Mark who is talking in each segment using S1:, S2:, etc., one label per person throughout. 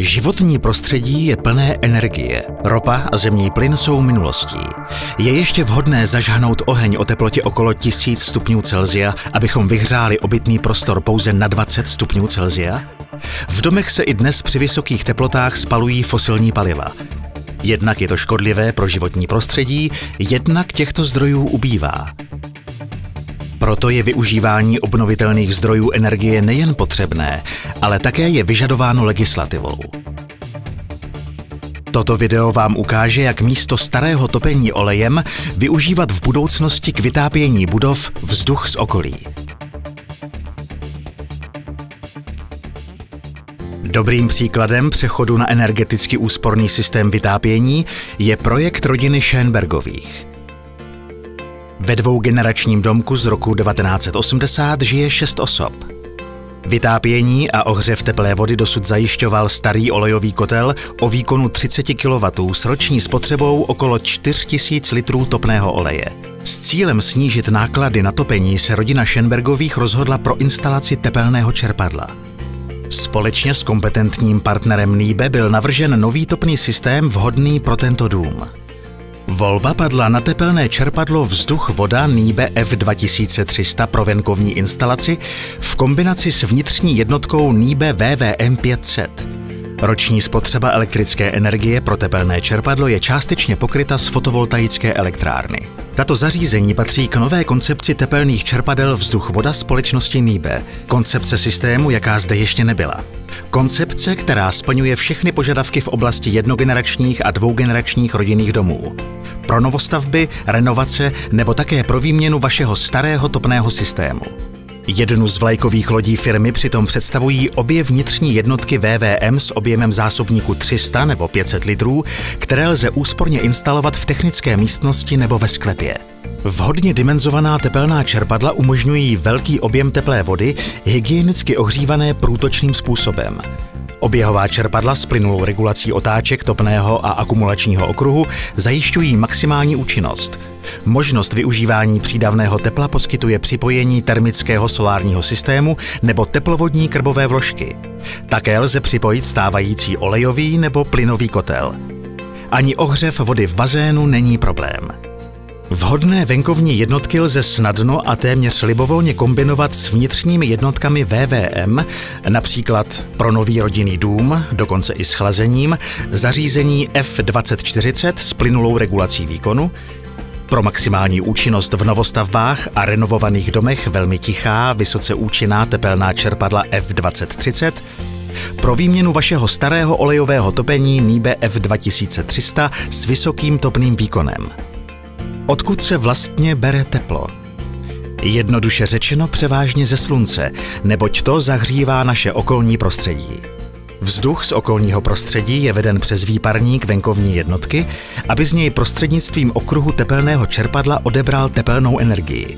S1: Životní prostředí je plné energie. Ropa a zemní plyn jsou minulostí. Je ještě vhodné zažhnout oheň o teplotě okolo 1000 stupňů Celsia, abychom vyhřáli obytný prostor pouze na 20 stupňů Celsia? V domech se i dnes při vysokých teplotách spalují fosilní paliva. Jednak je to škodlivé pro životní prostředí, jednak těchto zdrojů ubývá. Proto je využívání obnovitelných zdrojů energie nejen potřebné, ale také je vyžadováno legislativou. Toto video vám ukáže, jak místo starého topení olejem využívat v budoucnosti k vytápění budov vzduch z okolí. Dobrým příkladem přechodu na energeticky úsporný systém vytápění je projekt rodiny Schönbergových. Ve dvougeneračním domku z roku 1980 žije 6 osob. Vytápění a ohřev teplé vody dosud zajišťoval starý olejový kotel o výkonu 30 kW s roční spotřebou okolo 4000 litrů topného oleje. S cílem snížit náklady na topení se rodina Schönbergových rozhodla pro instalaci tepelného čerpadla. Společně s kompetentním partnerem NIBE byl navržen nový topný systém vhodný pro tento dům. Volba padla na tepelné čerpadlo vzduch-voda NIBE F2300 pro venkovní instalaci v kombinaci s vnitřní jednotkou NIBE VVM 500. Roční spotřeba elektrické energie pro tepelné čerpadlo je částečně pokryta z fotovoltaické elektrárny. Tato zařízení patří k nové koncepci tepelných čerpadel vzduch-voda společnosti NIBE. Koncepce systému, jaká zde ještě nebyla. Koncepce, která splňuje všechny požadavky v oblasti jednogeneračních a dvougeneračních rodinných domů. Pro novostavby, renovace nebo také pro výměnu vašeho starého topného systému. Jednu z vlajkových lodí firmy přitom představují obě vnitřní jednotky VVM s objemem zásobníku 300 nebo 500 litrů, které lze úsporně instalovat v technické místnosti nebo ve sklepě. Vhodně dimenzovaná tepelná čerpadla umožňují velký objem teplé vody, hygienicky ohřívané průtočným způsobem. Oběhová čerpadla s plynulou regulací otáček topného a akumulačního okruhu zajišťují maximální účinnost. Možnost využívání přídavného tepla poskytuje připojení termického solárního systému nebo teplovodní krbové vložky. Také lze připojit stávající olejový nebo plynový kotel. Ani ohřev vody v bazénu není problém. Vhodné venkovní jednotky lze snadno a téměř libovolně kombinovat s vnitřními jednotkami VVM, například pro nový rodinný dům, dokonce i s chlazením, zařízení F2040 s plynulou regulací výkonu, pro maximální účinnost v novostavbách a renovovaných domech velmi tichá, vysoce účinná tepelná čerpadla F2030, pro výměnu vašeho starého olejového topení NIBE F2300 s vysokým topným výkonem. Odkud se vlastně bere teplo? Jednoduše řečeno převážně ze slunce, neboť to zahřívá naše okolní prostředí. Vzduch z okolního prostředí je veden přes výparník venkovní jednotky, aby z něj prostřednictvím okruhu tepelného čerpadla odebral tepelnou energii.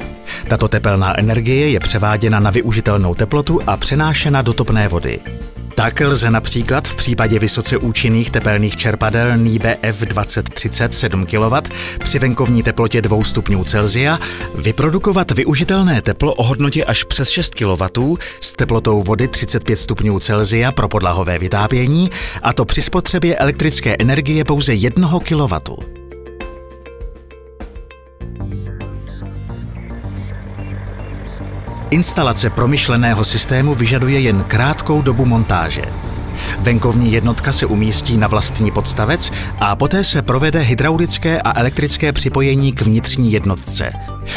S1: Tato tepelná energie je převáděna na využitelnou teplotu a přenášena do topné vody. Tak lze například v případě vysoce účinných tepelných čerpadel NIBE F2030 7 kW při venkovní teplotě 2 stupňů Celsia vyprodukovat využitelné teplo o hodnotě až přes 6 kW s teplotou vody 35 stupňů Celsia pro podlahové vytápění, a to při spotřebě elektrické energie pouze 1 kW. Instalace promyšleného systému vyžaduje jen krátkou dobu montáže. Venkovní jednotka se umístí na vlastní podstavec a poté se provede hydraulické a elektrické připojení k vnitřní jednotce.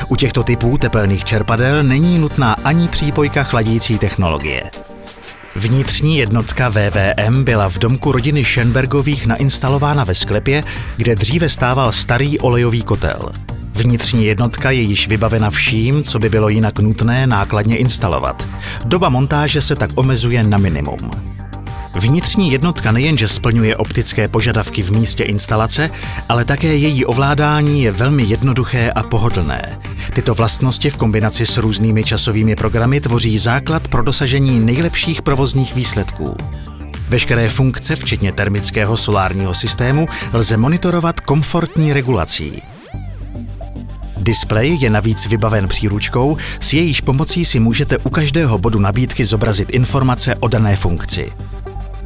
S1: U těchto typů tepelných čerpadel není nutná ani přípojka chladící technologie. Vnitřní jednotka VVM byla v domku rodiny Schönbergových nainstalována ve sklepě, kde dříve stával starý olejový kotel. Vnitřní jednotka je již vybavena vším, co by bylo jinak nutné nákladně instalovat. Doba montáže se tak omezuje na minimum. Vnitřní jednotka nejenže splňuje optické požadavky v místě instalace, ale také její ovládání je velmi jednoduché a pohodlné. Tyto vlastnosti v kombinaci s různými časovými programy tvoří základ pro dosažení nejlepších provozních výsledků. Veškeré funkce, včetně termického solárního systému, lze monitorovat komfortní regulací. Displej je navíc vybaven příručkou, s jejíž pomocí si můžete u každého bodu nabídky zobrazit informace o dané funkci.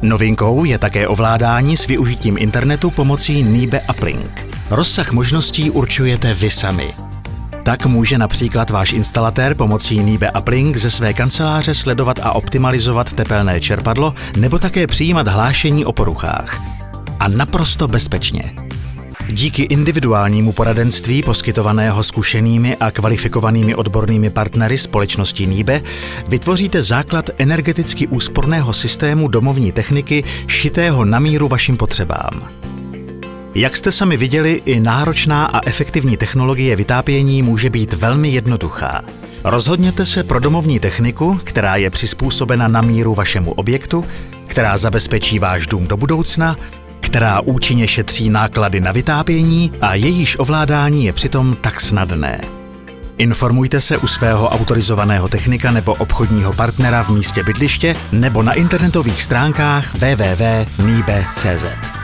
S1: Novinkou je také ovládání s využitím internetu pomocí NIBE Uplink. Rozsah možností určujete vy sami. Tak může například váš instalatér pomocí NIBE Uplink ze své kanceláře sledovat a optimalizovat tepelné čerpadlo nebo také přijímat hlášení o poruchách. A naprosto bezpečně. Díky individuálnímu poradenství poskytovaného zkušenými a kvalifikovanými odbornými partnery společnosti NIBE vytvoříte základ energeticky úsporného systému domovní techniky šitého na míru vašim potřebám. Jak jste sami viděli, i náročná a efektivní technologie vytápění může být velmi jednoduchá. Rozhodněte se pro domovní techniku, která je přizpůsobena na míru vašemu objektu, která zabezpečí váš dům do budoucna, která účinně šetří náklady na vytápění a jejíž ovládání je přitom tak snadné. Informujte se u svého autorizovaného technika nebo obchodního partnera v místě bydliště nebo na internetových stránkách www.nibe.cz.